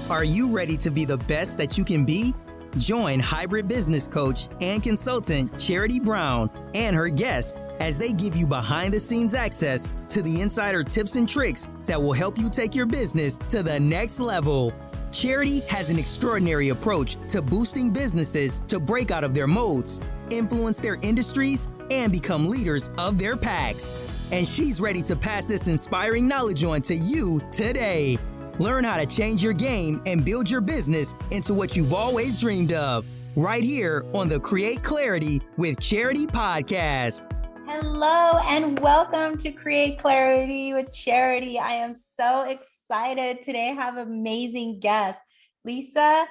Are you ready to be the best that you can be? Join hybrid business coach and consultant Charity Brown and her guest as they give you behind-the-scenes access to the insider tips and tricks that will help you take your business to the next level. Charity has an extraordinary approach to boosting businesses to break out of their modes, influence their industries, and become leaders of their packs. And she's ready to pass this inspiring knowledge on to you today. Learn how to change your game and build your business into what you've always dreamed of, right here on the Create Clarity with Charity podcast. Hello and welcome to Create Clarity with Charity. I am so excited today. I have an amazing guest, Lisa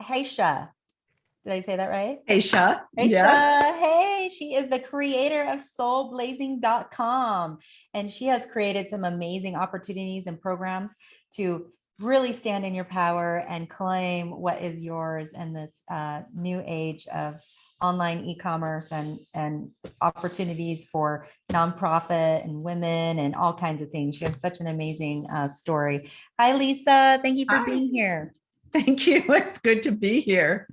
Haysha. Did I say that right? Haysha. Yeah. Hey, she is the creator of Soulblazing.com, and she has created some amazing opportunities and programs to really stand in your power and claim what is yours in this new age of online e-commerce and opportunities for nonprofit and women and all kinds of things. She has such an amazing story. Hi, Lisa. Thank you for being here. Thank you. It's good to be here.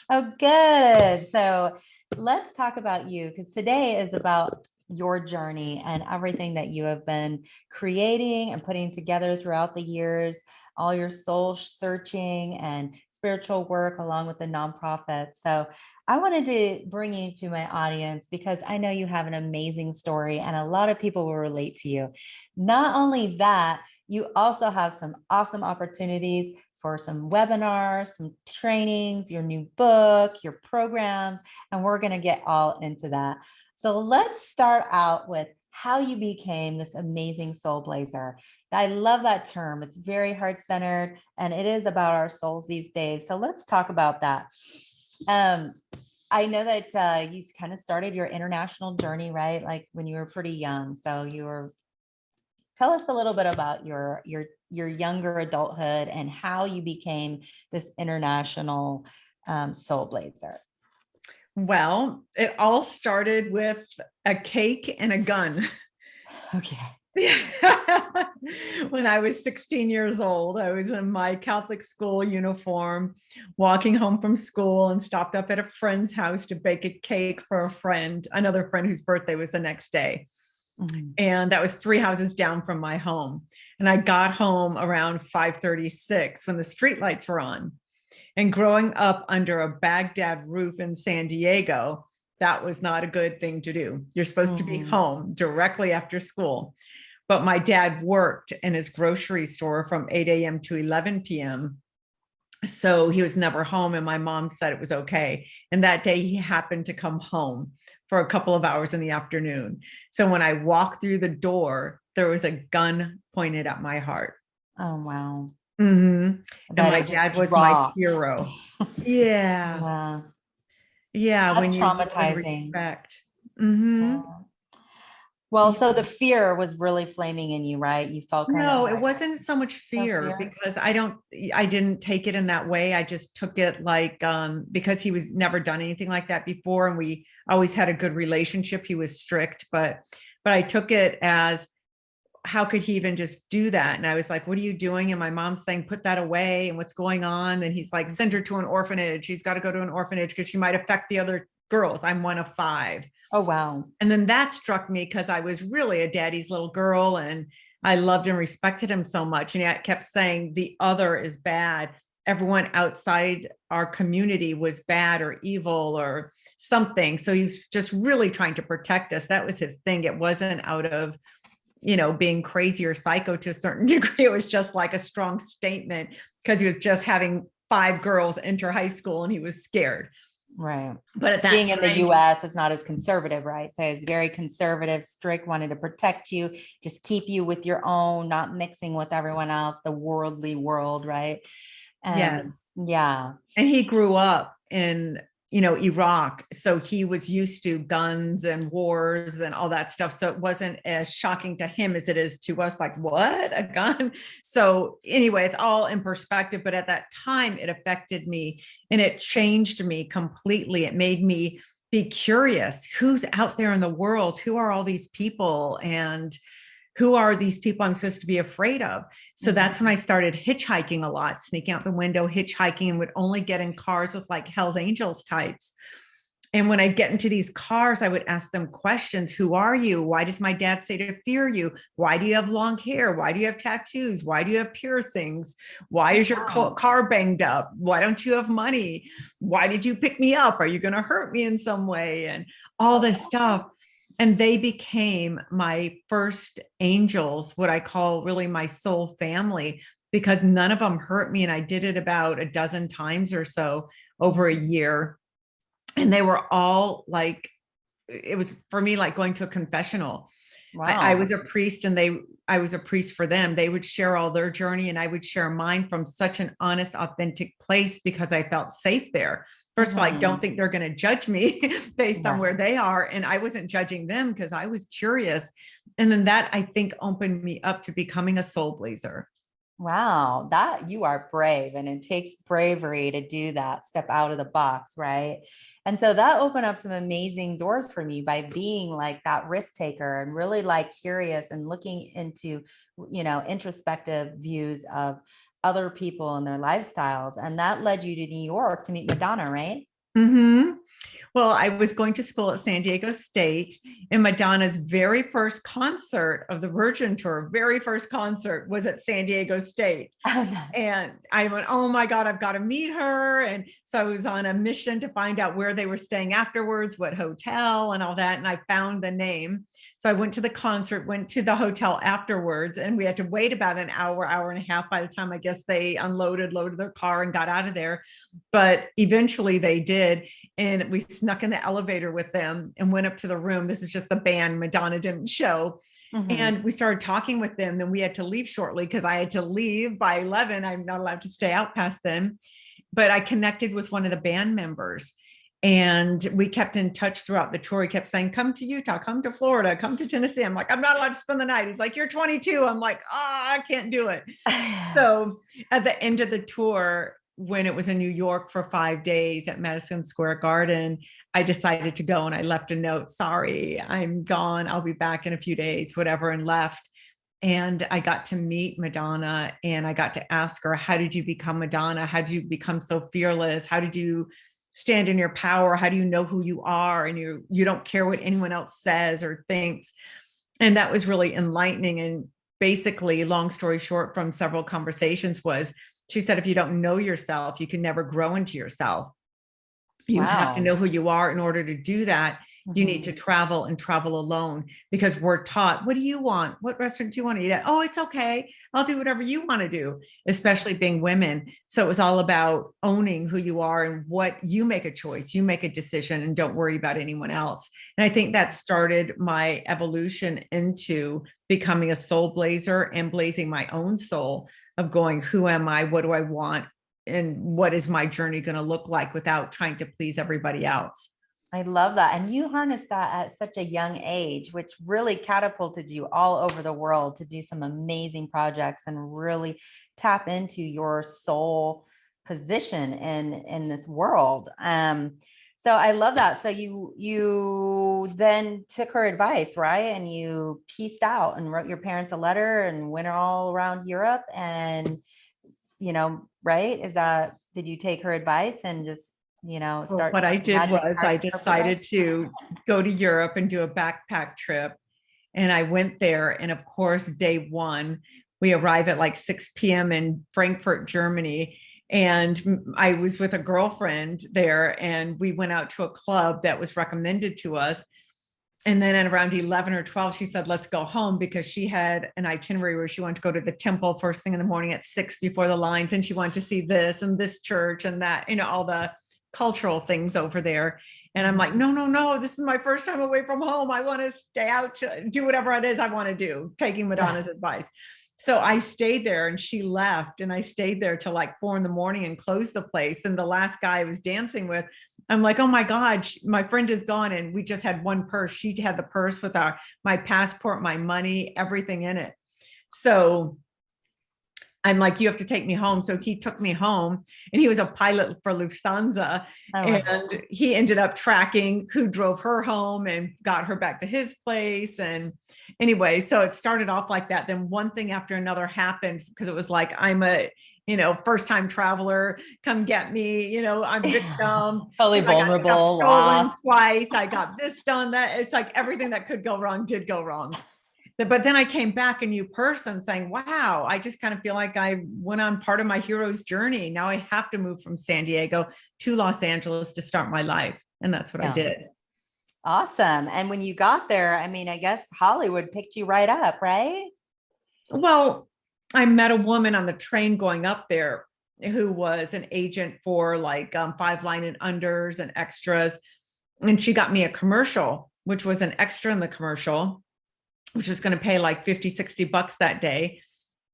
Oh, good. So let's talk about you, because today is about your journey and everything that you have been creating and putting together throughout the years, all your soul searching and spiritual work along with the nonprofit. So I wanted to bring you to my audience because I know you have an amazing story and a lot of people will relate to you. Not only that, you also have some awesome opportunities for some webinars, some trainings, your new book, your programs, and we're going to get all into that. So let's start out with how you became this amazing soul blazer. I love that term. It's very heart-centered, and it is about our souls these days. So let's talk about that. I know that you kind of started your international journey, right? Like when you were pretty young. So tell us a little bit about your younger adulthood and how you became this international soul blazer. Well, it all started with a cake and a gun. Okay. When I was 16 years old, I was in my Catholic school uniform, walking home from school, and stopped up at a friend's house to bake a cake for a friend, another friend whose birthday was the next day. Mm-hmm. And that was 3 houses down from my home. And I got home around 5:36 when the streetlights were on. And growing up under a Baghdad roof in San Diego, that was not a good thing to do. You're supposed to be home directly after school. But my dad worked in his grocery store from 8 a.m. to 11 p.m. So he was never home, and my mom said it was okay. And that day he happened to come home for a couple of hours in the afternoon. So when I walked through the door, there was a gun pointed at my heart. Oh, wow. Mm-hmm. And my dad was my hero. Yeah. Wow. Yeah. That's when you traumatizing. Respect. Mm-hmm. Yeah. Well, so the fear was really flaming in you, right? You felt no, it wasn't so much fear because I didn't take it in that way. I just took it like, because he was never done anything like that before. And we always had a good relationship. He was strict, but I took it as, how could he even just do that? And I was like, what are you doing? And my mom's saying, put that away. And what's going on? And he's like, send her to an orphanage. She's got to go to an orphanage because she might affect the other girls. I'm one of 5. Oh, wow. And then that struck me because I was really a daddy's little girl and I loved and respected him so much. And he kept saying the other is bad. Everyone outside our community was bad or evil or something. So he was just really trying to protect us. That was his thing. It wasn't out of, being crazy or psycho to a certain degree. It was just like a strong statement because he was just having 5 girls enter high school and he was scared. Right. But at that being time, in the US, it's not as conservative, right? So it's very conservative, strict, wanted to protect you, just keep you with your own, not mixing with everyone else, the worldly world, right? Yes. Yeah. And he grew up in, Iraq. So he was used to guns and wars and all that stuff. So it wasn't as shocking to him as it is to us, like, what, a gun? So anyway, it's all in perspective. But at that time, it affected me and it changed me completely. It made me be curious. Who's out there in the world? Who are all these people? And who are these people I'm supposed to be afraid of? So that's when I started hitchhiking a lot, sneaking out the window, hitchhiking, and would only get in cars with like Hell's Angels types. And when I get into these cars, I would ask them questions. Who are you? Why does my dad say to fear you? Why do you have long hair? Why do you have tattoos? Why do you have piercings? Why is your car banged up? Why don't you have money? Why did you pick me up? Are you going to hurt me in some way? And all this stuff. And they became my first angels, what I call really my soul family, because none of them hurt me. And I did it about a dozen times or so over a year. And they were all like, it was for me like going to a confessional. Wow. I was a priest and I was a priest for them. They would share all their journey and I would share mine from such an honest, authentic place because I felt safe there. First of all, I don't think they're going to judge me based on where they are. And I wasn't judging them because I was curious. And then that I think opened me up to becoming a soul blazer. Wow, that you are brave, and it takes bravery to do that, step out of the box, right? And so that opened up some amazing doors for me by being like that risk taker and really like curious and looking into, introspective views of other people and their lifestyles. And that led you to New York to meet Madonna, right? Mm-hmm. Well, I was going to school at San Diego State, and Madonna's very first concert of the Virgin Tour, very first concert was at San Diego State. Oh, no. And I went, oh my God, I've got to meet her. And so I was on a mission to find out where they were staying afterwards, what hotel and all that. And I found the name. So I went to the concert, went to the hotel afterwards, and we had to wait about an hour, hour and a half by the time I guess they loaded their car and got out of there. But eventually they did. And we snuck in the elevator with them and went up to the room. This was just the band. Madonna didn't show. Mm-hmm. And we started talking with them. Then we had to leave shortly because I had to leave by 11. I'm not allowed to stay out past then. But I connected with one of the band members. And we kept in touch throughout the tour. He kept saying, come to Utah, come to Florida, come to Tennessee. I'm like, I'm not allowed to spend the night. He's like, you're 22. I'm like, I can't do it. So at the end of the tour, when it was in New York for 5 days at Madison Square Garden, I decided to go and I left a note. Sorry, I'm gone. I'll be back in a few days, whatever, and left. And I got to meet Madonna and I got to ask her, how did you become Madonna? How did you become so fearless? How did you stand in your power? How do you know who you are? And you don't care what anyone else says or thinks. And that was really enlightening. And basically, long story short, from several conversations was, she said, if you don't know yourself, you can never grow into yourself. You have to know who you are. In order to do that, you need to travel and travel alone, because we're taught, what do you want? What restaurant do you want to eat at? Oh, it's okay. I'll do whatever you want to do, especially being women. So it was all about owning who you are and what you make a choice, you make a decision, and don't worry about anyone else. And I think that started my evolution into becoming a soul blazer and blazing my own soul of going, who am I? What do I want? And what is my journey going to look like without trying to please everybody else? I love that. And you harnessed that at such a young age, which really catapulted you all over the world to do some amazing projects and really tap into your soul position in this world. So I love that. So you then took her advice, right? And you pieced out and wrote your parents a letter and went all around Europe and, right? Did you take her advice and just, start? What I did was I decided to go to Europe and do a backpack trip. And I went there. And of course, day one, we arrived at like 6 p.m. in Frankfurt, Germany. And I was with a girlfriend there and we went out to a club that was recommended to us. And then at around 11 or 12, she said, let's go home, because she had an itinerary where she wanted to go to the temple first thing in the morning at 6 before the lines. And she wanted to see this and this church and that, all the cultural things over there. And I'm like, no, this is my first time away from home. I want to stay out to do whatever it is I want to do, taking Madonna's advice. So I stayed there and she left, and I stayed there till like 4 a.m. and closed the place. And the last guy I was dancing with, I'm like, oh my God, my friend is gone. And we just had one purse. She had the purse with my passport, my money, everything in it. So I'm like, you have to take me home. So he took me home, and he was a pilot for Lufthansa. Oh, wow. And he ended up tracking who drove her home and got her back to his place. And anyway, so it started off like that. Then one thing after another happened, because it was like, I'm a, first time traveler, come get me, I'm victim. Totally I got stuff vulnerable, stolen lost. twice. I got this done, that. It's like everything that could go wrong did go wrong. But then I came back a new person saying, wow, I just kind of feel like I went on part of my hero's journey. Now I have to move from San Diego to Los Angeles to start my life. And that's what I did. Awesome. And when you got there, I mean, I guess Hollywood picked you right up, right? Well, I met a woman on the train going up there who was an agent for like 5 line and unders and extras. And she got me a commercial, which was an extra in the commercial, which was going to pay like $50-$60 that day.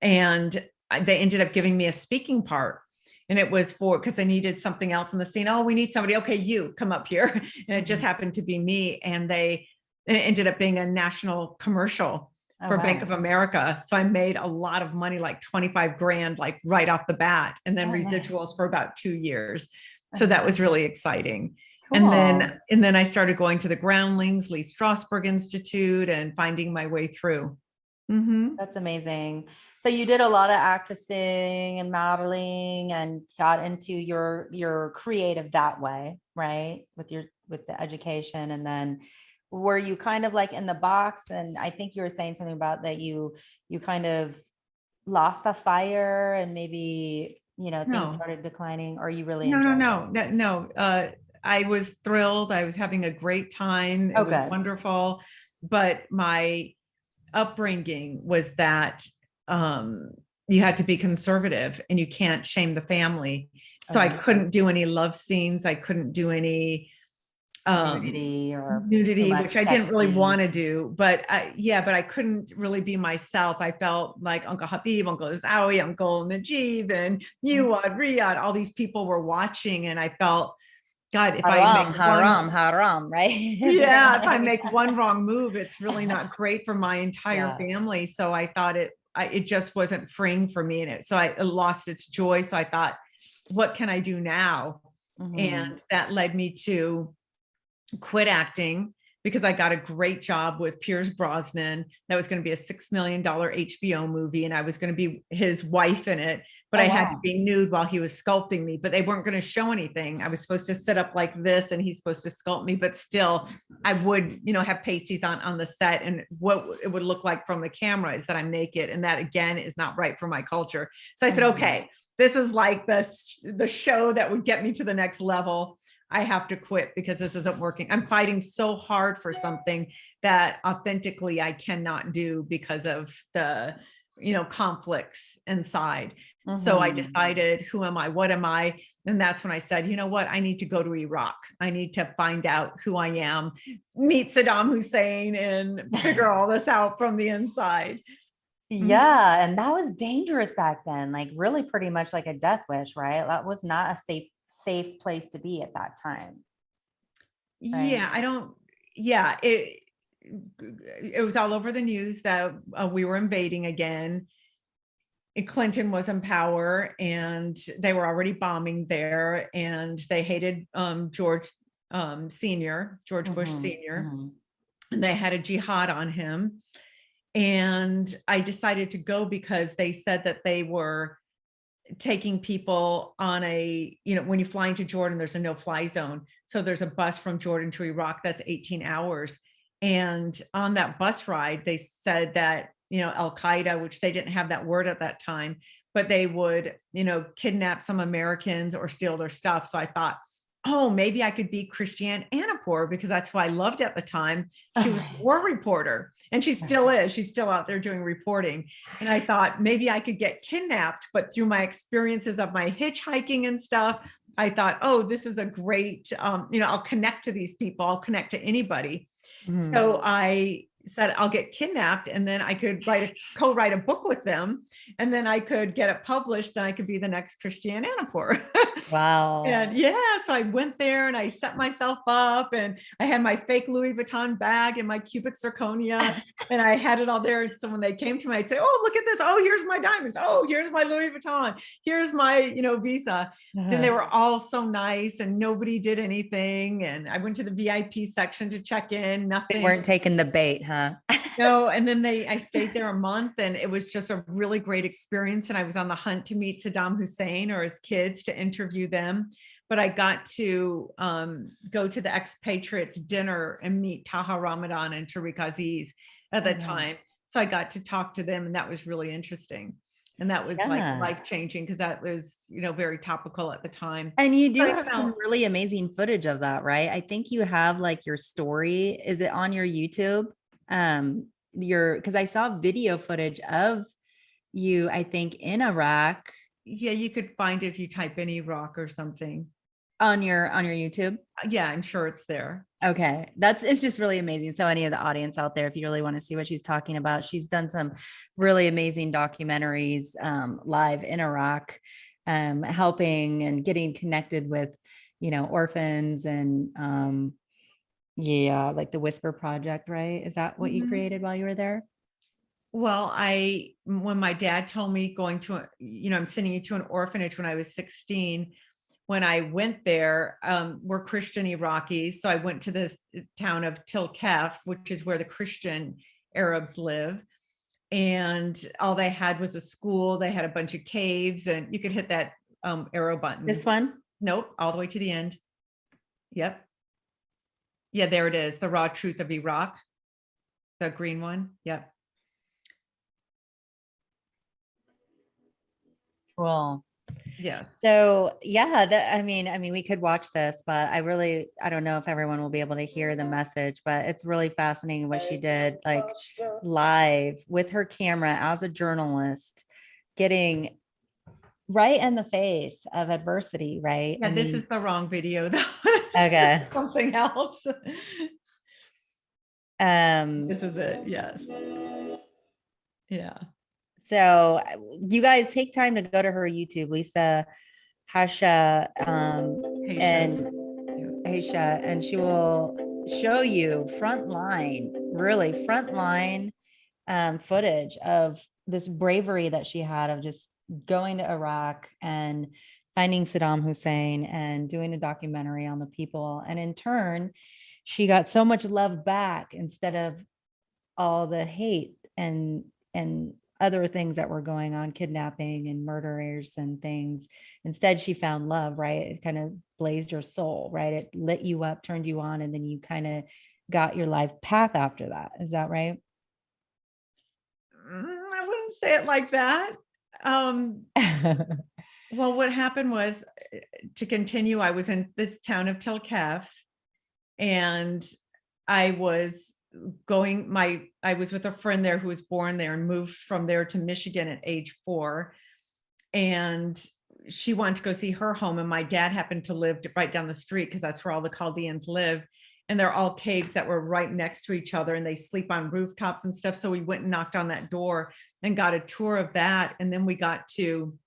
And they ended up giving me a speaking part. And it was because they needed something else in the scene. Oh, we need somebody. Okay, you come up here. And it just happened to be me. And it ended up being a national commercial for Bank of America. So I made a lot of money, like 25 grand, like right off the bat. And then residuals for about 2 years. So that was really exciting. Cool. And then I started going to the Groundlings, Lee Strasberg Institute, and finding my way through. Mm-hmm. That's amazing. So you did a lot of actressing and modeling and got into your creative that way, right? With the education. And then were you kind of like in the box? And I think you were saying something about that you kind of lost the fire and maybe, things started declining, or you really No. I was thrilled. I was having a great time. It was wonderful. But my upbringing was that you had to be conservative and you can't shame the family. So I couldn't do any love scenes. I couldn't do any nudity, which I didn't really want to do. But I couldn't really be myself. I felt like Uncle Habib, Uncle Zawi, Uncle Najib, and Yuad, Riyadh, all these people were watching. And I felt, God, if I make haram, right? Yeah, if I make one wrong move, it's really not great for my entire family. So I thought it just wasn't freeing for me. And so it lost its joy. So I thought, what can I do now? Mm-hmm. And that led me to quit acting, because I got a great job with Pierce Brosnan. That was going to be a $6 million HBO movie. And I was going to be his wife in it, but I had to be nude while he was sculpting me, but they weren't going to show anything. I was supposed to sit up like this and he's supposed to sculpt me, but still I would, have pasties on the set. And what it would look like from the camera is that I'm naked. And that again is not right for my culture. So I said, okay, this is like the show that would get me to the next level. I have to quit because this isn't working. I'm fighting so hard for something that authentically I cannot do because of the, conflicts inside. Mm-hmm. So I decided, who am I? What am I? And that's when I said, you know what? I need to go to Iraq. I need to find out who I am, meet Saddam Hussein, and figure all this out from the inside. Yeah. And that was dangerous back then. Like really pretty much like a death wish, right? That was not a safe place to be at that time. Right? It was all over the news that we were invading again. Clinton was in power and they were already bombing there, and they hated George Bush Sr. Mm-hmm. And they had a jihad on him. And I decided to go because they said that they were taking people on when you fly into Jordan, there's a no-fly zone. So there's a bus from Jordan to Iraq that's 18 hours. And on that bus ride, they said that, Al-Qaeda, which they didn't have that word at that time, but they would, kidnap some Americans or steal their stuff. So I thought, oh, maybe I could be Christiane Amanpour, because that's who I loved at the time. She was a war reporter, and she still is. She's still out there doing reporting. And I thought maybe I could get kidnapped, but through my experiences of my hitchhiking and stuff, I thought, oh, this is a great, I'll connect to these people. I'll connect to anybody. Mm-hmm. So I said I'll get kidnapped, and then I could co-write a book with them, and then I could get it published. Then I could be the next Christiane Amanpour. Wow. And yeah, so I went there and I set myself up, and I had my fake Louis Vuitton bag and my cubic zirconia, and I had it all there. So when they came to me, I'd say, "Oh, look at this! Oh, here's my diamonds! Oh, here's my Louis Vuitton! Here's my, visa." And they were all so nice, and nobody did anything. And I went to the VIP section to check in. Nothing. They weren't taking the bait, huh? No, and then I stayed there a month, and it was just a really great experience. And I was on the hunt to meet Saddam Hussein or his kids to interview them. But I got to go to the expatriates dinner and meet Taha Ramadan and Tariq Aziz at that time. So I got to talk to them, and that was really interesting. And that was like life-changing, because that was, very topical at the time. And you do have some really amazing footage of that, right? I think you have like your story. Is it on your YouTube? Because I saw video footage of you, I think, in Iraq. Yeah, you could find it if you type in Iraq or something. On your YouTube? Yeah, I'm sure it's there. Okay. It's just really amazing. So any of the audience out there, if you really want to see what she's talking about, she's done some really amazing documentaries live in Iraq, helping and getting connected with, orphans and like the Whisper Project, right? Is that what you created while you were there? Well, when my dad told me I'm sending you to an orphanage when I was 16, when I went there, we're Christian Iraqis. So I went to this town of Tilkef, which is where the Christian Arabs live. And all they had was a school. They had a bunch of caves, and you could hit that arrow button. This one? Nope, all the way to the end. Yep. Yeah, there it is. The Raw Truth of Iraq. The green one. Yep. Cool. Yes. So yeah, I mean, we could watch this, but I don't know if everyone will be able to hear the message, but it's really fascinating what she did, like live with her camera as a journalist, getting right in the face of adversity, right? Yeah, this is the wrong video though. Okay. Something else. This is it. Yes. Yeah. So you guys take time to go to her YouTube, Lisa Hasha, and Aisha, and she will show you frontline footage of this bravery that she had of just going to Iraq and finding Saddam Hussein and doing a documentary on the people. And in turn, she got so much love back instead of all the hate and other things that were going on, kidnapping and murderers and things. Instead, she found love, right? It kind of blazed her soul, right? It lit you up, turned you on, and then you kind of got your life path after that. Is that right? I wouldn't say it like that. Well, what happened was, to continue, I was in this town of Tilkef, and I was with a friend there who was born there and moved from there to Michigan at age 4. And she wanted to go see her home. And my dad happened to live right down the street, because that's where all the Chaldeans live. And they're all caves that were right next to each other, and they sleep on rooftops and stuff. So we went and knocked on that door and got a tour of that. And then we got to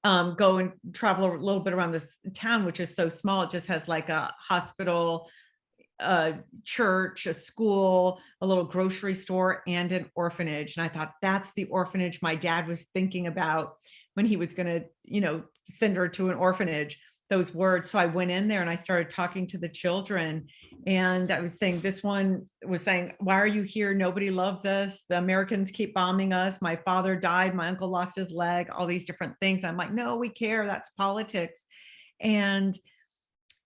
go and travel a little bit around this town, which is so small. It just has like a hospital, a church, a school, a little grocery store, and an orphanage. And I thought, that's the orphanage my dad was thinking about when he was going to, send her to an orphanage, those words. So I went in there and I started talking to the children, and I was saying, this one was saying, why are you here? Nobody loves us. The Americans keep bombing us. My father died. My uncle lost his leg, all these different things. I'm like, no, we care. That's politics. And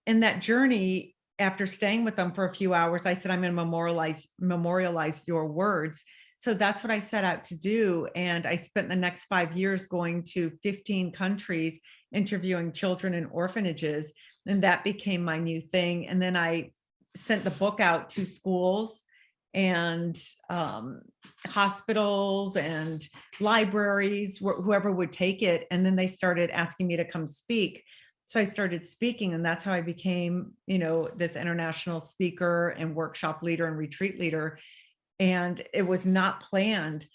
in that journey, after staying with them for a few hours, I said, I'm going to memorialize your words. So that's what I set out to do. And I spent the next 5 years going to 15 countries, interviewing children in orphanages. And that became my new thing. And then I sent the book out to schools and hospitals and libraries, whoever would take it. And then they started asking me to come speak. So I started speaking, and that's how I became, this international speaker and workshop leader and retreat leader. and it was not planned.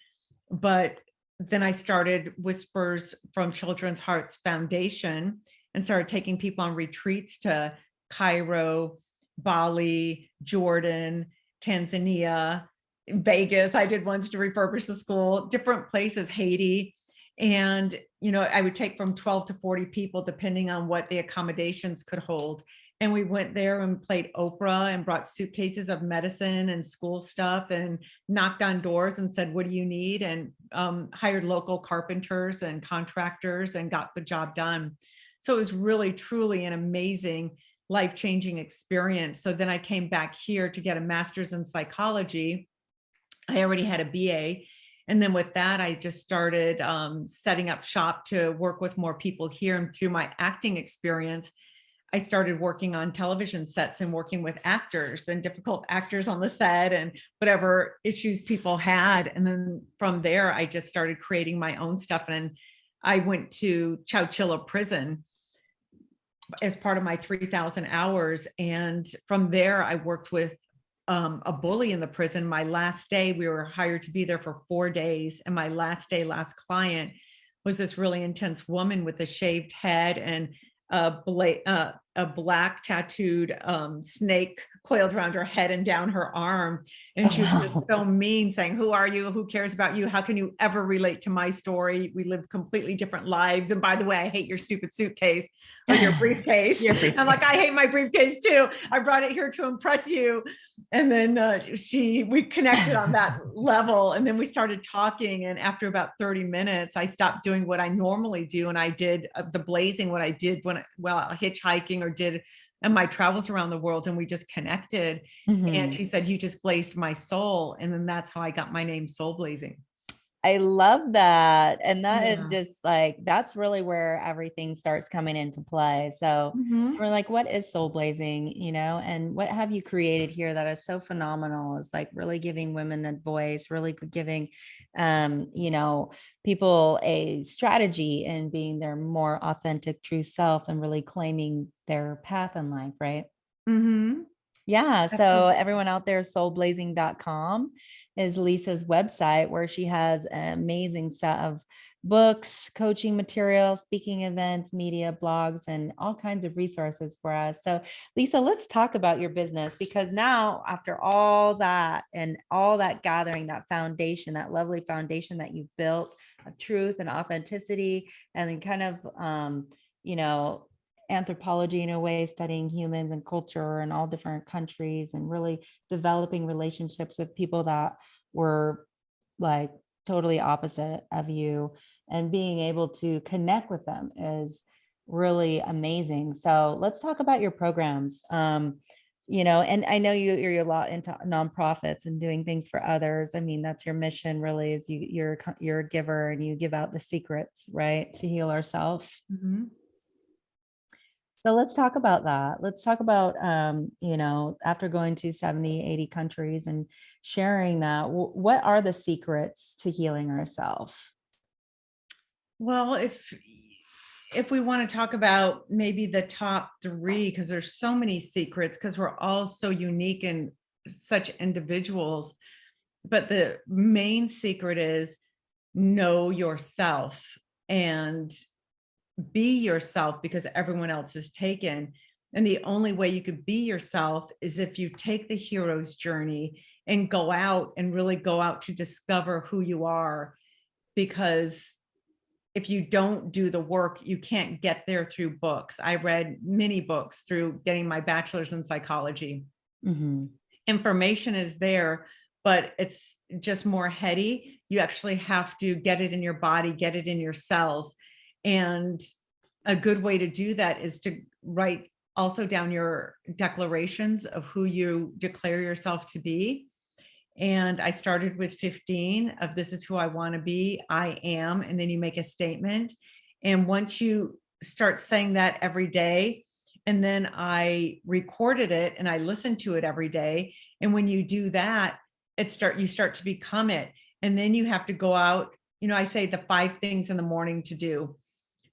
But then I started Whispers from Children's Hearts Foundation and started taking people on retreats to Cairo, Bali, Jordan, Tanzania, Vegas. I did ones to refurbish the school, different places, Haiti. And, I would take from 12 to 40 people, depending on what the accommodations could hold. And we went there and played Oprah and brought suitcases of medicine and school stuff and knocked on doors and said, what do you need? And hired local carpenters and contractors and got the job done. So it was really, truly an amazing, life-changing experience. So then I came back here to get a master's in psychology. I already had a BA. And then with that, I just started setting up shop to work with more people here. And through my acting experience, I started working on television sets and working with actors and difficult actors on the set and whatever issues people had. And then from there, I just started creating my own stuff. And I went to Chowchilla prison as part of my 3,000 hours. And from there, I worked with a bully in the prison. My last day, we were hired to be there for 4 days. And my last client was this really intense woman with a shaved head and a black tattooed snake coiled around her head and down her arm. And she was just so mean, saying, who are you? Who cares about you? How can you ever relate to my story? We live completely different lives. And by the way, I hate your stupid suitcase or your briefcase. I'm like, I hate my briefcase too. I brought it here to impress you. And then we connected on that level. And then we started talking. And after about 30 minutes, I stopped doing what I normally do. And I did the blazing, what I did hitchhiking or did in my travels around the world. And we just connected. And she said, you just blazed my soul. And then that's how I got my name, Soulblazing. I love that. And that is just like, that's really where everything starts coming into play. So we're like, what is Soulblazing, and what have you created here that is so phenomenal? It's like really giving women a voice, really giving, people a strategy in being their more authentic, true self and really claiming their path in life. Right. Yeah. So everyone out there, soulblazing.com is Lisa's website, where she has an amazing set of books, coaching material, speaking events, media, blogs, and all kinds of resources for us. So Lisa, let's talk about your business, because now after all that and all that gathering, that foundation, that lovely foundation that you've built of truth and authenticity, and then kind of, anthropology in a way, studying humans and culture in all different countries and really developing relationships with people that were like totally opposite of you, and being able to connect with them is really amazing. So let's talk about your programs. And I know you're a lot into nonprofits and doing things for others. I mean, that's your mission really, is you're a giver and you give out the secrets, right, to heal ourselves. So let's talk about that. Let's talk about, after going to 70, 80 countries and sharing that, what are the secrets to healing ourselves? Well, if we want to talk about maybe the top 3, because there's so many secrets, because we're all so unique and such individuals. But the main secret is know yourself and be yourself, because everyone else is taken. And the only way you could be yourself is if you take the hero's journey and go out to discover who you are. Because if you don't do the work, you can't get there through books. I read many books through getting my bachelor's in psychology. Information is there, but it's just more heady. You actually have to get it in your body, get it in your cells. And a good way to do that is to write also down your declarations of who you declare yourself to be. And I started with 15 of this is who I want to be, I am, and then you make a statement. And once you start saying that every day, and then I recorded it and I listened to it every day. And when you do that, you start to become it. And then you have to go out, I say the 5 things in the morning to do.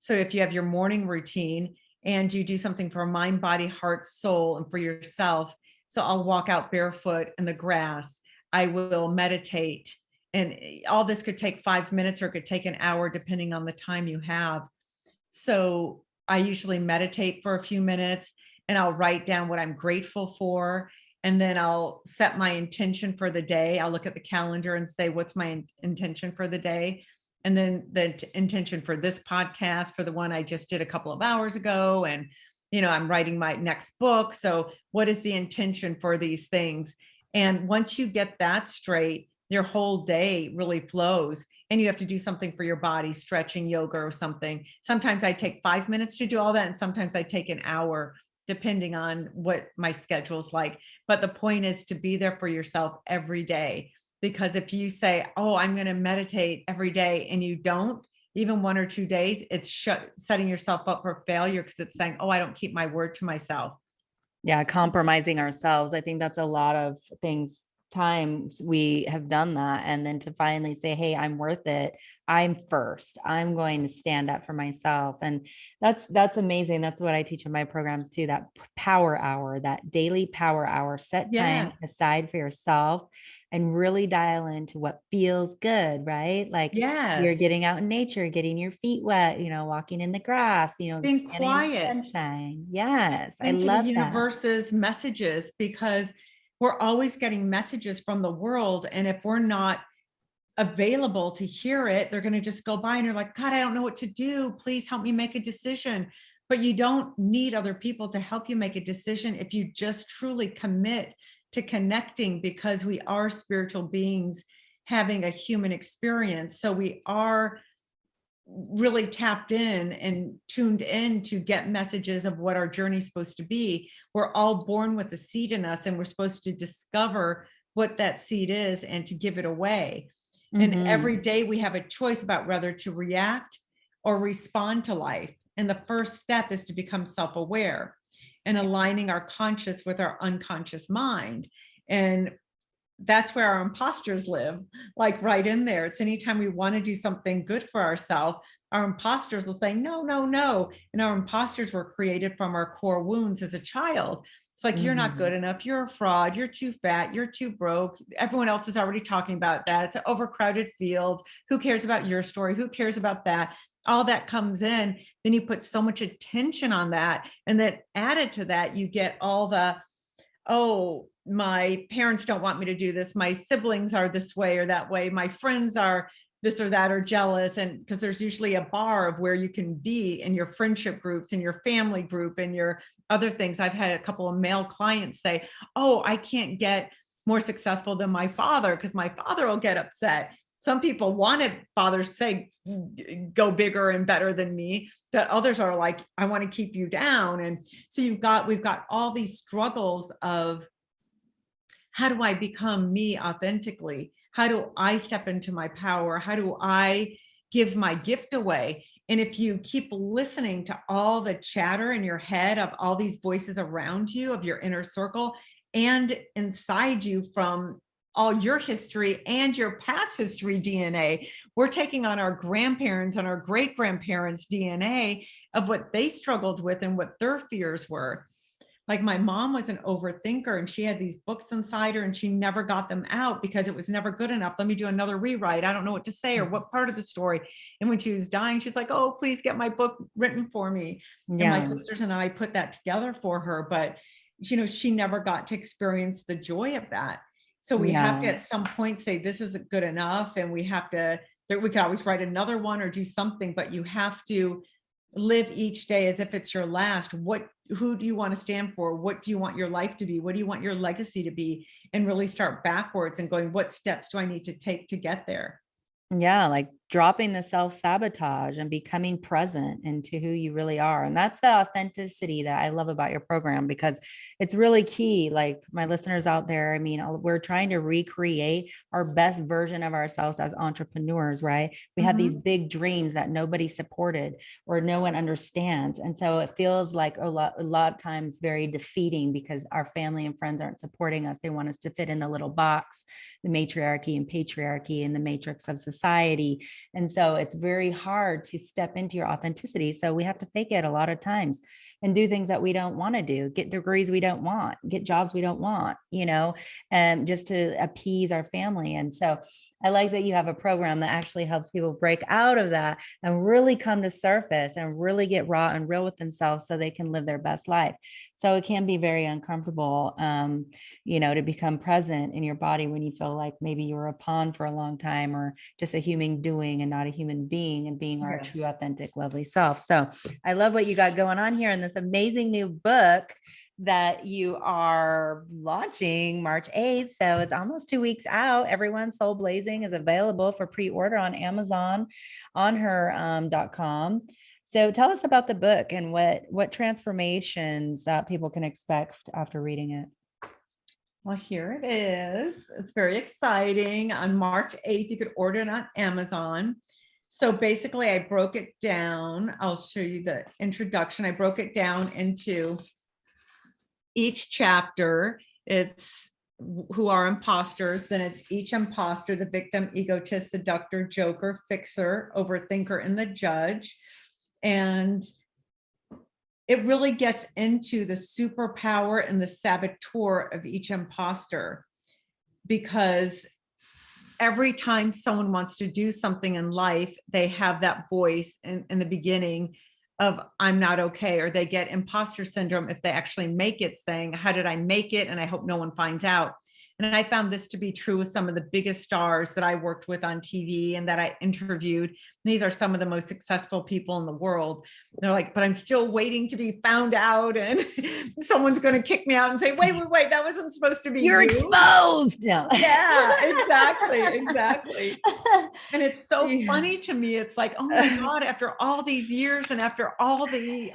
So if you have your morning routine and you do something for mind, body, heart, soul, and for yourself. So I'll walk out barefoot in the grass. I will meditate. And all this could take 5 minutes or it could take an hour, depending on the time you have. So I usually meditate for a few minutes and I'll write down what I'm grateful for. And then I'll set my intention for the day. I'll look at the calendar and say, what's my intention for the day? And then the intention for this podcast, for the one I just did a couple of hours ago. And, I'm writing my next book. So what is the intention for these things? And once you get that straight, your whole day really flows, and you have to do something for your body, stretching, yoga or something. Sometimes I take 5 minutes to do all that. And sometimes I take an hour, depending on what my schedule's like. But the point is to be there for yourself every day. Because if you say, oh, I'm going to meditate every day, and you don't, even 1 or 2 days, it's setting yourself up for failure, because it's saying, oh, I don't keep my word to myself. Yeah, compromising ourselves. I think that's a lot of times we have done that. And then to finally say, hey, I'm worth it. I'm first. I'm going to stand up for myself. And that's amazing. That's what I teach in my programs too, that power hour, that daily power hour. Set time aside for yourself and really dial into what feels good, right? Like you're getting out in nature, getting your feet wet, walking in the grass, being quiet, sunshine. Yes. Thank I you, love the that. universe's messages, because we're always getting messages from the world. And if we're not available to hear it, they're going to just go by and you're like, God, I don't know what to do. Please help me make a decision. But you don't need other people to help you make a decision if you just truly commit to connecting, because we are spiritual beings having a human experience. So we are really tapped in and tuned in to get messages of what our journey is supposed to be. We're all born with a seed in us, and we're supposed to discover what that seed is and to give it away. And every day we have a choice about whether to react or respond to life. And the first step is to become self-aware and aligning our conscious with our unconscious mind. And that's where our imposters live, like right in there. It's anytime we want to do something good for ourselves, our imposters will say, no, no, no. And our imposters were created from our core wounds as a child. It's like, you're not good enough. You're a fraud. You're too fat. You're too broke. Everyone else is already talking about that. It's an overcrowded field. Who cares about your story? Who cares about that? All that comes in. Then you put so much attention on that. And then added to that, you get all the, oh, my parents don't want me to do this. My siblings are this way or that way. My friends are this or that, or jealous. And because there's usually a bar of where you can be in your friendship groups, in your family group, and your other things. I've had a couple of male clients say, oh, I can't get more successful than my father because my father will get upset. Some people wanted fathers to say, go bigger and better than me, but others are like, I want to keep you down. And so we've got all these struggles of, how do I become me authentically? How do I step into my power? How do I give my gift away? And if you keep listening to all the chatter in your head of all these voices around you, of your inner circle and inside you from all your history and your past history DNA, we're taking on our grandparents and our great grandparents' DNA of what they struggled with and what their fears were. Like my mom was an overthinker, and she had these books inside her and she never got them out because it was never good enough. Let me do another rewrite. I don't know what to say or what part of the story. And when she was dying, she's like, oh, please get my book written for me. Yeah. And my sisters and I put that together for her, but she never got to experience the joy of that. So we have to at some point say, this isn't good enough. And we could always write another one or do something, but you have to live each day as if it's your last. Who do you want to stand for? What do you want your life to be? What do you want your legacy to be? And really start backwards and going, what steps do I need to take to get there? Yeah, like dropping the self-sabotage and becoming present into who you really are. And that's the authenticity that I love about your program, because it's really key. Like my listeners out there, I mean, we're trying to recreate our best version of ourselves as entrepreneurs, right? We have these big dreams that nobody supported or no one understands. And so it feels like a lot of times very defeating because our family and friends aren't supporting us. They want us to fit in the little box, the matriarchy and patriarchy and the matrix of society. society. And so it's very hard to step into your authenticity. So we have to fake it a lot of times and do things that we don't want to do, get degrees we don't want, get jobs we don't want, and just to appease our family. And so I like that you have a program that actually helps people break out of that and really come to surface and really get raw and real with themselves so they can live their best life. So it can be very uncomfortable, to become present in your body when you feel like maybe you were a pawn for a long time or just a human doing and not a human being, and being our true, authentic, lovely self. So I love what you got going on here in this amazing new book that you are launching March 8th. So it's almost 2 weeks out. Everyone, Soulblazing is available for pre-order on Amazon, on her .com. So tell us about the book and what transformations that people can expect after reading it. Well, here it is. It's very exciting. On March 8th, you could order it on Amazon. So basically, I broke it down. I'll show you the introduction. I broke it down into each chapter. It's who are imposters. Then it's each imposter: the victim, egotist, seductor, joker, fixer, overthinker, and the judge. And it really gets into the superpower and the saboteur of each imposter, because every time someone wants to do something in life, they have that voice in the beginning of I'm not okay, or they get imposter syndrome if they actually make it, saying, how did I make it? And I hope no one finds out. And I found this to be true with some of the biggest stars that I worked with on TV and that I interviewed. These are some of the most successful people in the world. They're like, but I'm still waiting to be found out, and someone's going to kick me out and say, wait, that wasn't supposed to be You're you. Exposed. No. Yeah, exactly. And it's so funny to me. It's like, oh my God, after all these years and after all the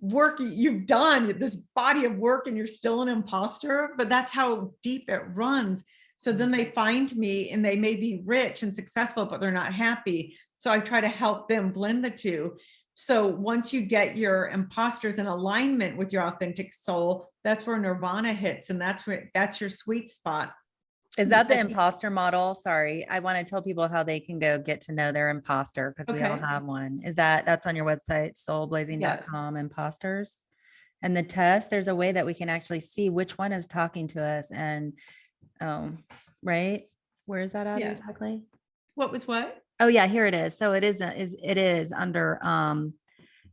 work you've done, this body of work, and you're still an imposter. But that's how deep it runs. So then they find me and they may be rich and successful, but they're not happy. So I try to help them blend the two. So once you get your imposters in alignment with your authentic soul, that's where nirvana hits. And that's your sweet spot. Is that the imposter model? Sorry, I want to tell people how they can go get to know their imposter, because we all have one. That's on your website, soulblazing.com, imposters. And the test, there's a way that we can actually see which one is talking to us. And right, where is that at exactly? What was what? Oh yeah, here it is. So it is under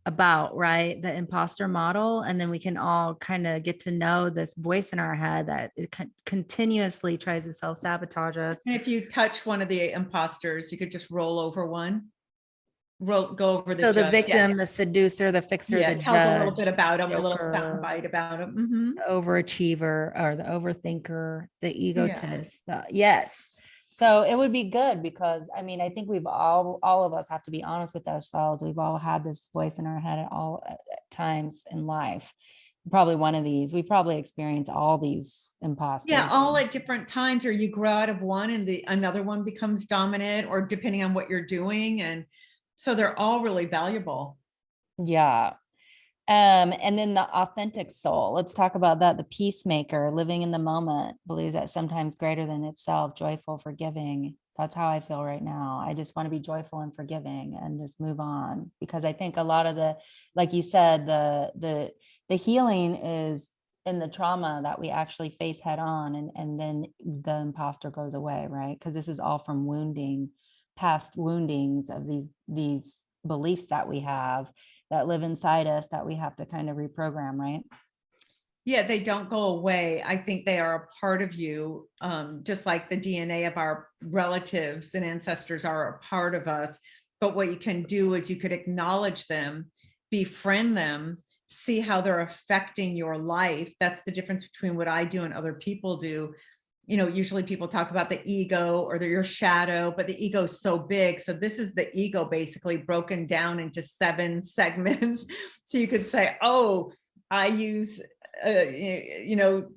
about, right, the imposter model. And then we can all kind of get to know this voice in our head that it continuously tries to self-sabotage us. And if you touch one of the imposters, you could just roll over one. Go over the the victim, the seducer, the fixer, the tells judge, a little bit about him, joker, a little soundbite about him. The overachiever, or the overthinker, the egotist. Yes. So it would be good, because I mean, I think we've all of us have to be honest with ourselves. We've all had this voice in our head at times in life. Probably one of these, we probably experience all these imposters. Yeah, all at different times, or you grow out of one and another one becomes dominant, or depending on what you're doing. And so they're all really valuable. Yeah. And then the authentic soul, let's talk about that. The peacemaker, living in the moment, believes that sometimes greater than itself, joyful, forgiving. That's how I feel right now. I just want to be joyful and forgiving and just move on, because I think a lot of like you said, the healing is in the trauma that we actually face head on, and then the imposter goes away, right? Because this is all from past woundings of these beliefs that we have that live inside us that we have to kind of reprogram, right? Yeah, they don't go away. I think they are a part of you, just like the DNA of our relatives and ancestors are a part of us. But what you can do is you could acknowledge them, befriend them, see how they're affecting your life. That's the difference between what I do and other people do. Usually people talk about the ego or your shadow, but the ego is so big. So this is the ego basically broken down into 7 segments. So you could say, oh, I use,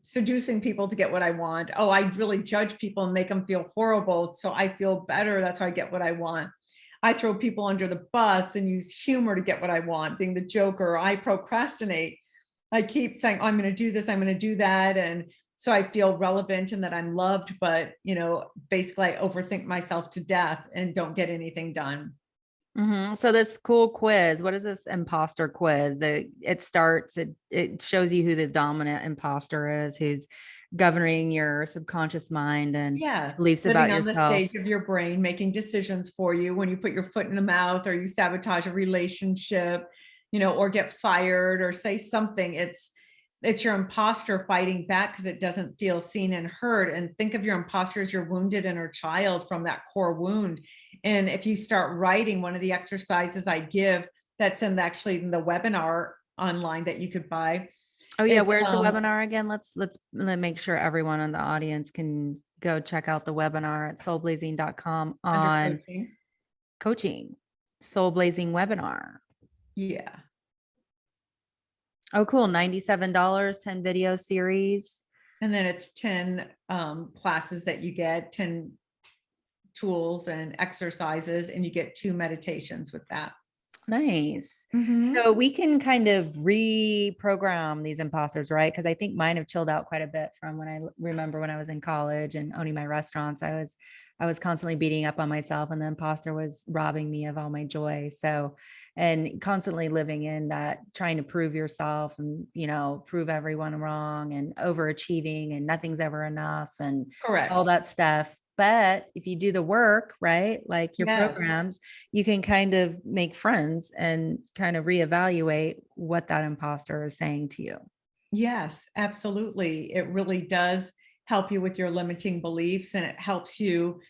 seducing people to get what I want. Oh, I really judge people and make them feel horrible, so I feel better. That's how I get what I want. I throw people under the bus and use humor to get what I want, being the joker. I procrastinate. I keep saying, oh, I'm going to do this, I'm going to do that. And So I feel relevant and that I'm loved, but basically I overthink myself to death and don't get anything done. So this cool quiz, what is this imposter quiz? It shows you who the dominant imposter is, who's governing your subconscious mind and Yes, beliefs living about on the yourself. stage of your brain, making decisions for you when you put your foot in the mouth or you sabotage a relationship, or get fired or say something. It's your imposter fighting back because it doesn't feel seen and heard. And think of your imposter as your wounded inner child from that core wound. And if you start writing, one of the exercises I give that's actually in the webinar online that you could buy. Oh yeah, where's the webinar again? Let's make sure everyone in the audience can go check out the webinar at soulblazing.com on coaching. Soulblazing webinar. Yeah. Oh, cool. $97, 10 video series. And then it's 10 classes that you get, 10 tools and exercises, and you get 2 meditations with that. Nice. So we can kind of reprogram these imposters, right? Because I think mine have chilled out quite a bit from when I remember when I was in college and owning my restaurants. I was constantly beating up on myself, and the imposter was robbing me of all my joy. So, and constantly living in that, trying to prove yourself and, prove everyone wrong and overachieving and nothing's ever enough and Correct. all that stuff. But if you do the work, right, like your programs, you can kind of make friends and kind of reevaluate what that imposter is saying to you. Yes, absolutely. It really does help you with your limiting beliefs, and it helps you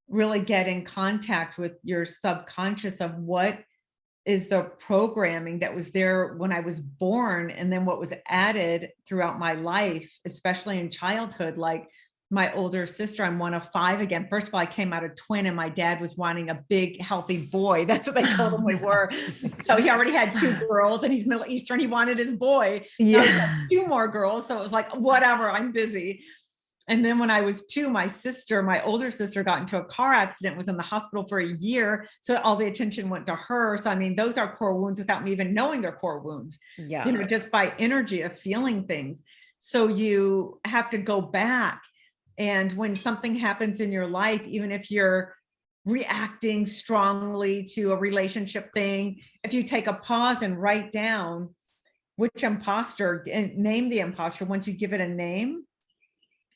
really get in contact with your subconscious of what is the programming that was there when I was born, and then what was added throughout my life, especially in childhood. Like my older sister, I'm one of 5 again. First of all, I came out a twin, and my dad was wanting a big, healthy boy. That's what they told him we were. So he already had 2 girls, and he's Middle Eastern. He wanted his boy. Yeah. 2 more girls. So it was like, whatever, I'm busy. And then when I was 2, my older sister got into a car accident, was in the hospital for a year. So all the attention went to her. So, I mean, those are core wounds without me even knowing they're core wounds, just by energy of feeling things. So you have to go back. And when something happens in your life, even if you're reacting strongly to a relationship thing, if you take a pause and write down which imposter and name the imposter, once you give it a name,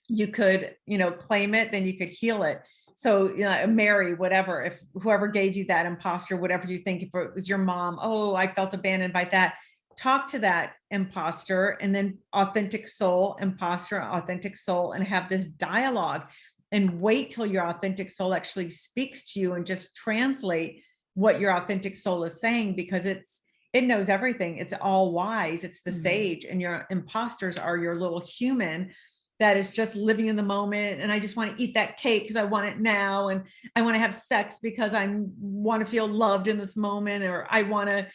you could, claim it, then you could heal it. So, Mary, whatever, if whoever gave you that imposter, whatever you think, if it was your mom, oh, I felt abandoned by that. Talk to that imposter, and then authentic soul, imposter, authentic soul, and have this dialogue, and wait till your authentic soul actually speaks to you, and just translate what your authentic soul is saying, because it knows everything. It's all wise. It's the sage, and your imposters are your little human that is just living in the moment. And I just want to eat that cake because I want it now. And I want to have sex because I want to feel loved in this moment, or I want to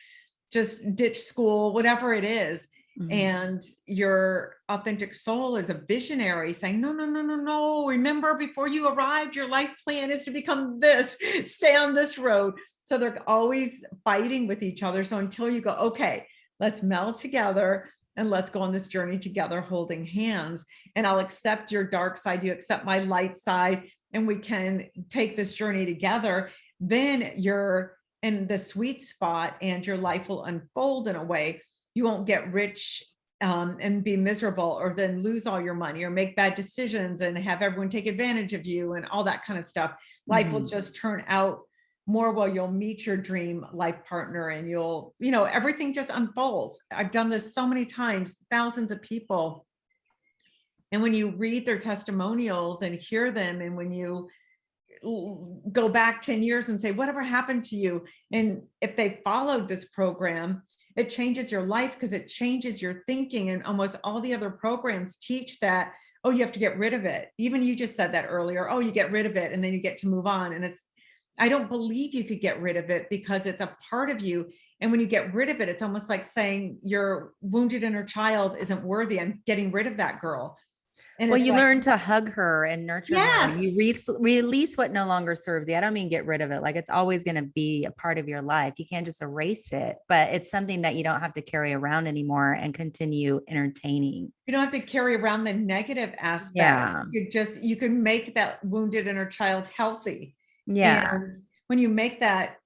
just ditch school, whatever it is. And your authentic soul is a visionary saying, no, no, no, no, no. Remember, before you arrived, your life plan is to become this, stay on this road. So they're always fighting with each other. So until you go, okay, let's meld together and let's go on this journey together, holding hands. And I'll accept your dark side, you accept my light side, and we can take this journey together. Then you're in the sweet spot, and your life will unfold in a way. You won't get rich and be miserable, or then lose all your money, or make bad decisions and have everyone take advantage of you and all that kind of stuff. Life will just turn out more well. You'll meet your dream life partner, and you'll, everything just unfolds. I've done this so many times, thousands of people. And when you read their testimonials and hear them, and when you go back 10 years and say, whatever happened to you? And if they followed this program, it changes your life, because it changes your thinking. And almost all the other programs teach that, oh, you have to get rid of it. Even you just said that earlier. Oh, you get rid of it and then you get to move on. And I don't believe you could get rid of it, because it's a part of you. And when you get rid of it, it's almost like saying your wounded inner child isn't worthy. I'm getting rid of that girl. And Well, it's you like, learn to hug her and nurture her. yes, You release what no longer serves you. I don't mean get rid of it. Like it's always going to be a part of your life. You can't just erase it, but it's something that you don't have to carry around anymore and continue entertaining. you don't have to carry around the negative aspect. Yeah. You could make that wounded inner child healthy. Yeah. And when you make that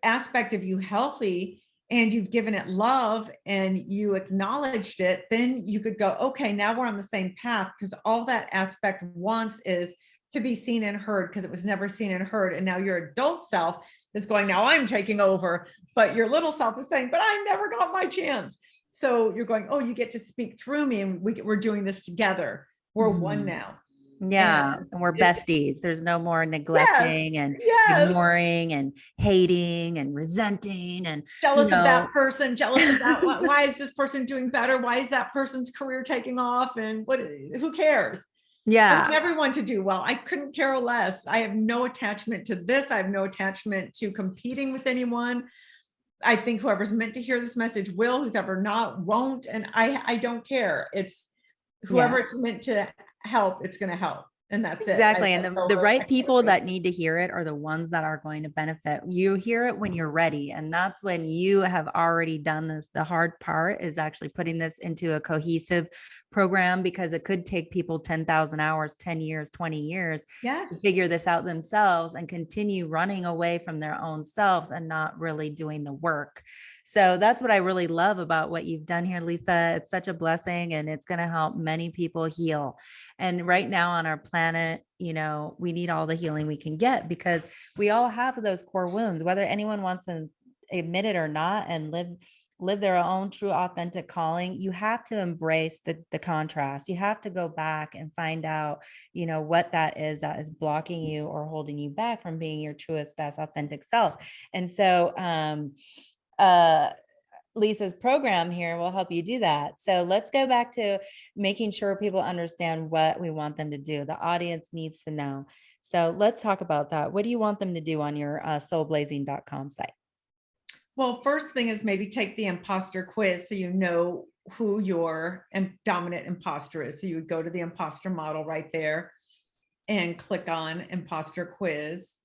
aspect of you healthy and you've given it love and you acknowledged it, then you could go, okay, now we're on the same path, because all that aspect wants is to be seen and heard, because it was never seen and heard. And now your adult self is going, now I'm taking over, but your little self is saying, but I never got my chance. So you're going, oh, you get to speak through me, and we're doing this together. We're one now. Yeah. And And we're it- besties. There's no more yes, neglecting and yes. ignoring and hating and resenting and Jealous of that person, jealous of that one. Why is this person doing better? Why is that person's career taking off? And who cares? I yeah. want everyone to do well. I couldn't care less. I have no attachment to this. I have no attachment to competing with anyone. I think whoever's meant to hear this message will, who's ever not won't. And I don't care. It's whoever it's meant to help, it's going to help. And that's Exactly. it. And the right people that need to hear it are the ones that are going to benefit. You hear it when you're ready. And that's when you have already done this. The hard part is actually putting this into a cohesive program, because it could take people 10,000 hours, 10 years, 20 years Yes. to figure this out themselves and continue running away from their own selves and not really doing the work. So that's what I really love about what you've done here, Lisa. It's such a blessing, and it's going to help many people heal. And right now on our planet, you know, we need all the healing we can get, because we all have those core wounds, whether anyone wants to admit it or not, and live their own true authentic calling. You have to embrace the contrast. You have to go back and find out, you know, what that is blocking you or holding you back from being your truest, best authentic self. And so, Lisa's program here will help you do that. So let's go back to making sure people understand what we want them to do. The audience needs to know. So let's talk about that. What do you want them to do on your soulblazing.com site? Well, first thing is maybe take the imposter quiz so you know who your dominant imposter is. So you would go to the imposter model right there and click on imposter quiz.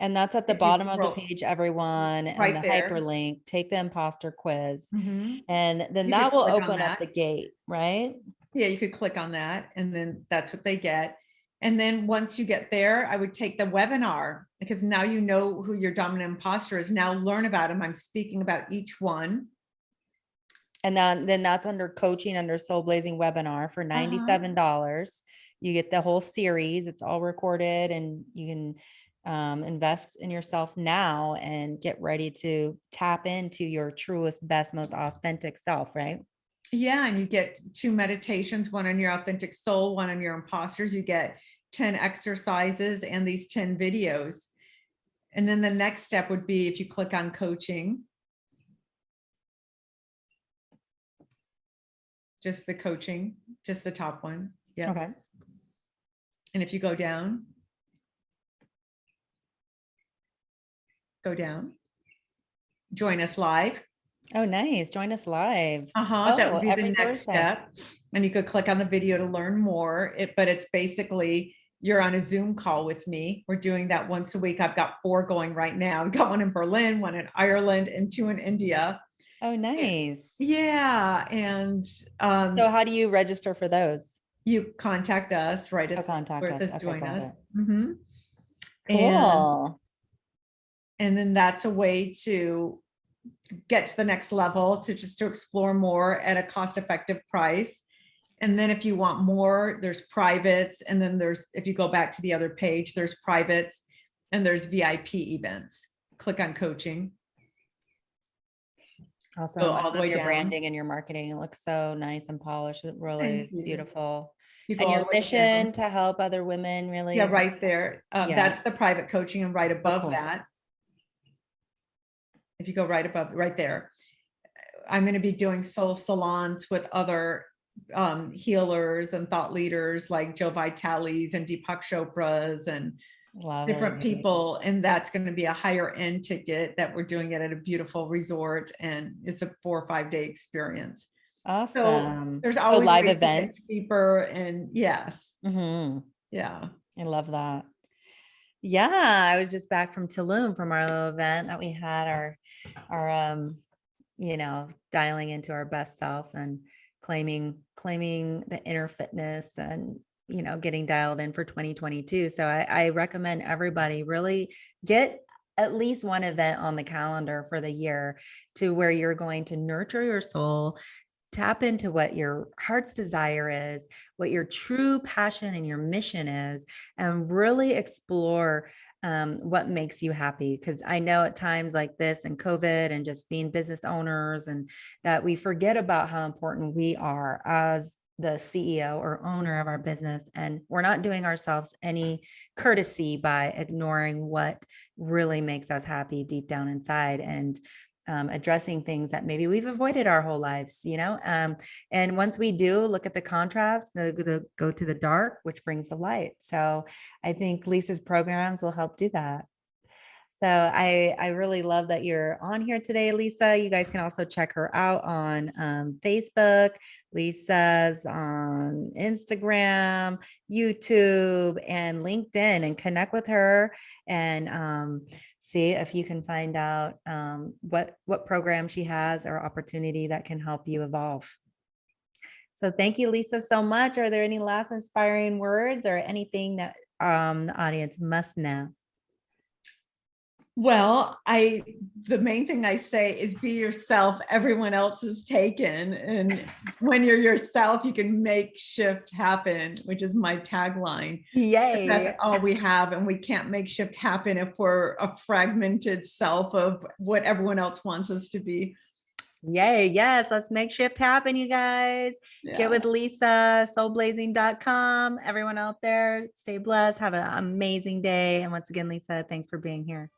And that's at the bottom of the page, everyone, and right the there. hyperlink. Take the imposter quiz, and then You that could will click on open up that. the gate, right? Yeah, you could click on that, and then that's what they get. And then once you get there, I would take the webinar, because now you know who your dominant imposter is. Now learn about them. I'm speaking about each one. And then that's under coaching, under Soulblazing webinar for $97. You get the whole series. It's all recorded, and you can invest in yourself now and get ready to tap into your truest, best, most authentic self, right? Yeah, and you get 2 meditations, one on your authentic soul, one on your imposters. You get 10 exercises and these 10 videos. And then the next step would be, if you click on coaching, just the coaching, just the top one. Yeah. Okay. And if you go down, join us live. Oh, nice. Join us live. That would be the every next Thursday. step. And you could click on the video to learn more. But it's basically, you're on a Zoom call with me. We're doing that once a week. I've got 4 going right now. We've got one in Berlin, one in Ireland, and 2 in India. Oh, nice. Yeah. And so how do you register for those? You contact us right at contact where us. it says Okay, join got us. it. Cool. And then that's a way to get to the next level, to explore more at a cost-effective price. And then if you want more, there's privates. And then if you go back to the other page, there's privates and there's VIP events. Click on coaching. Awesome. Go I all the love way your down. branding and your marketing. It looks so nice and polished. It really is beautiful. You go And all your the way mission down. to help other women, really. Yeah, right there. That's the private coaching, and right above cool. that, if you go right above, right there, I'm going to be doing soul salons with other healers and thought leaders like Joe Vitale's and Deepak Chopra's and different people. And that's going to be a higher end ticket that we're doing it at a beautiful resort. And it's a 4 or 5 day experience. So Awesome. there's So always live ways to get events. deeper, and yes, Mhm. yeah. I love that. Yeah, I was just back from Tulum from our little event that we had, our dialing into our best self and claiming the inner fitness and getting dialed in for 2022. So I recommend everybody really get at least one event on the calendar for the year to where you're going to nurture your soul, tap into what your heart's desire is, what your true passion and your mission is, and really explore what makes you happy. Because I know at times like this and COVID and just being business owners, and that we forget about how important we are as the CEO or owner of our business. And we're not doing ourselves any courtesy by ignoring what really makes us happy deep down inside. And addressing things that maybe we've avoided our whole lives, and once we do look at the contrast, go to the dark, which brings the light. So I think Lisa's programs will help do that. So I really love that you're on here today, Lisa. You guys can also check her out on Facebook. Lisa's on Instagram, YouTube, and LinkedIn, and connect with her and see if you can find out what program she has or opportunity that can help you evolve. So thank you, Lisa, so much. Are there any last inspiring words or anything that the audience must know? Well, the main thing I say is be yourself. Everyone else is taken. And when you're yourself, you can make shift happen, which is my tagline. Yay. That's all we have. And we can't make shift happen if we're a fragmented self of what everyone else wants us to be. Yay. Yes. Let's make shift happen, you guys. Yeah. Get with Lisa, soulblazing.com. Everyone out there, stay blessed. Have an amazing day. And once again, Lisa, thanks for being here.